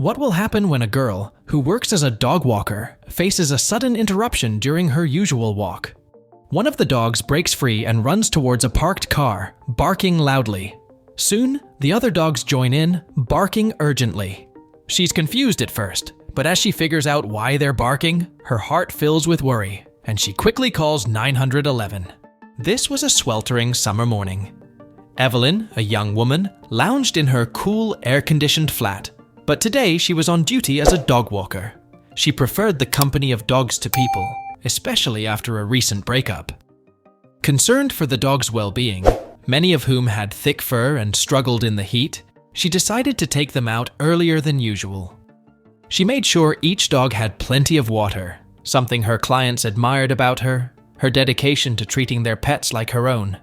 What will happen when a girl, who works as a dog walker, faces a sudden interruption during her usual walk? One of the dogs breaks free and runs towards a parked car, barking loudly. Soon, the other dogs join in, barking urgently. She's confused at first, but as she figures out why they're barking, her heart fills with worry, and she quickly calls 911. This was a sweltering summer morning. Evelyn, a young woman, lounged in her cool, air-conditioned flat, but today she was on duty as a dog walker. She preferred the company of dogs to people, especially after a recent breakup. Concerned for the dog's well-being, many of whom had thick fur and struggled in the heat, she decided to take them out earlier than usual. She made sure each dog had plenty of water, something her clients admired about her dedication to treating their pets like her own.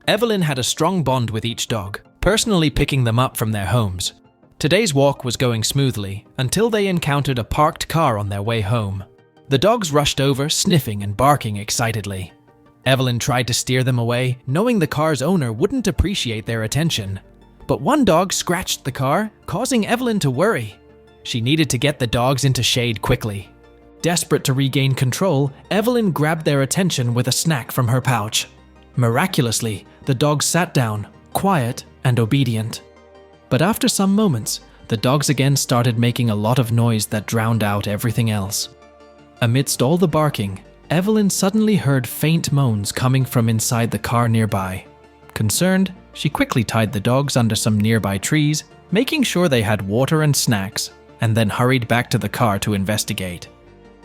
Evelyn had a strong bond with each dog, personally picking them up from their homes. Today's walk was going smoothly until they encountered a parked car on their way home. The dogs rushed over, sniffing and barking excitedly. Evelyn tried to steer them away, knowing the car's owner wouldn't appreciate their attention. But one dog scratched the car, causing Evelyn to worry. She needed to get the dogs into shade quickly. Desperate to regain control, Evelyn grabbed their attention with a snack from her pouch. Miraculously, the dogs sat down, quiet and obedient. But after some moments, the dogs again started making a lot of noise that drowned out everything else. Amidst all the barking, Evelyn suddenly heard faint moans coming from inside the car nearby. Concerned, she quickly tied the dogs under some nearby trees, making sure they had water and snacks, and then hurried back to the car to investigate.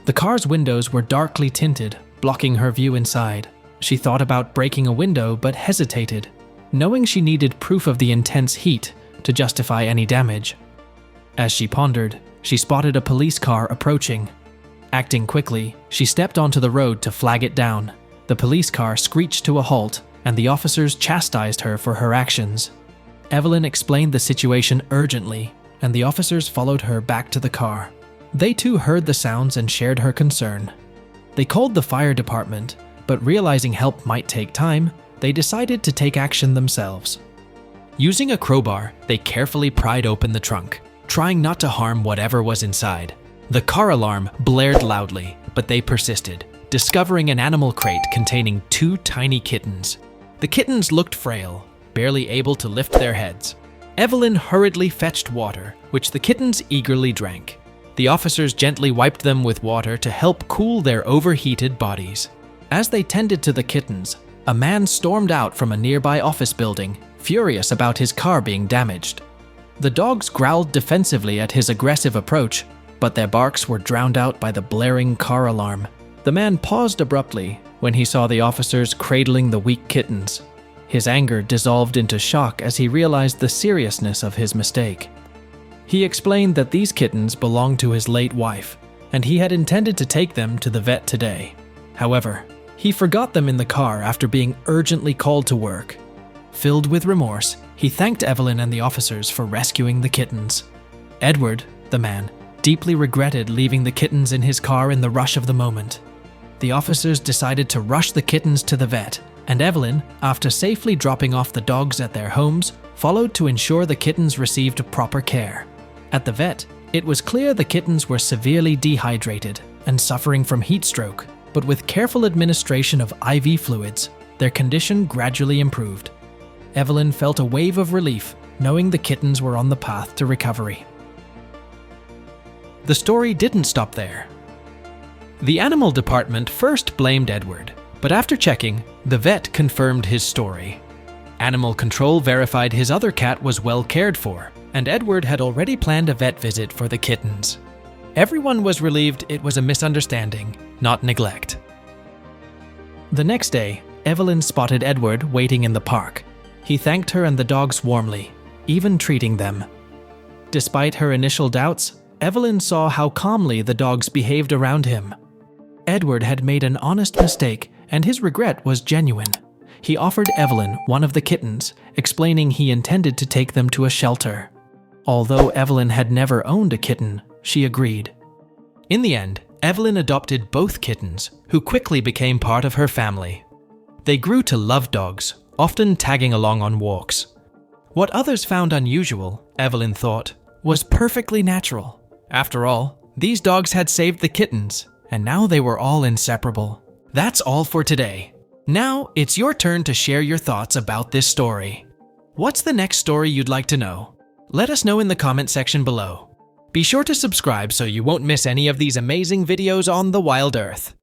The car's windows were darkly tinted, blocking her view inside. She thought about breaking a window but hesitated, knowing she needed proof of the intense heat to justify any damage. As she pondered, she spotted a police car approaching. Acting quickly, she stepped onto the road to flag it down. The police car screeched to a halt, and the officers chastised her for her actions. Evelyn explained the situation urgently, and the officers followed her back to the car. They too heard the sounds and shared her concern. They called the fire department, but realizing help might take time, they decided to take action themselves. Using a crowbar, they carefully pried open the trunk, trying not to harm whatever was inside. The car alarm blared loudly, but they persisted, discovering an animal crate containing 2 tiny kittens. The kittens looked frail, barely able to lift their heads. Evelyn hurriedly fetched water, which the kittens eagerly drank. The officers gently wiped them with water to help cool their overheated bodies. As they tended to the kittens, a man stormed out from a nearby office building, furious about his car being damaged. The dogs growled defensively at his aggressive approach, but their barks were drowned out by the blaring car alarm. The man paused abruptly when he saw the officers cradling the weak kittens. His anger dissolved into shock as he realized the seriousness of his mistake. He explained that these kittens belonged to his late wife, and he had intended to take them to the vet today. However, he forgot them in the car after being urgently called to work. Filled with remorse, he thanked Evelyn and the officers for rescuing the kittens. Edward, the man, deeply regretted leaving the kittens in his car in the rush of the moment. The officers decided to rush the kittens to the vet, and Evelyn, after safely dropping off the dogs at their homes, followed to ensure the kittens received proper care. At the vet, it was clear the kittens were severely dehydrated and suffering from heat stroke, but with careful administration of IV fluids, their condition gradually improved. Evelyn felt a wave of relief, knowing the kittens were on the path to recovery. The story didn't stop there. The animal department first blamed Edward, but after checking, the vet confirmed his story. Animal control verified his other cat was well cared for, and Edward had already planned a vet visit for the kittens. Everyone was relieved it was a misunderstanding, not neglect. The next day, Evelyn spotted Edward waiting in the park. He thanked her and the dogs warmly, even treating them. Despite her initial doubts, Evelyn saw how calmly the dogs behaved around him. Edward had made an honest mistake, and his regret was genuine. He offered Evelyn one of the kittens, explaining he intended to take them to a shelter. Although Evelyn had never owned a kitten, she agreed. In the end, Evelyn adopted both kittens, who quickly became part of her family. They grew to love dogs, often tagging along on walks. What others found unusual, Evelyn thought, was perfectly natural. After all, these dogs had saved the kittens, and now they were all inseparable. That's all for today. Now, it's your turn to share your thoughts about this story. What's the next story you'd like to know? Let us know in the comment section below. Be sure to subscribe so you won't miss any of these amazing videos on the wild earth.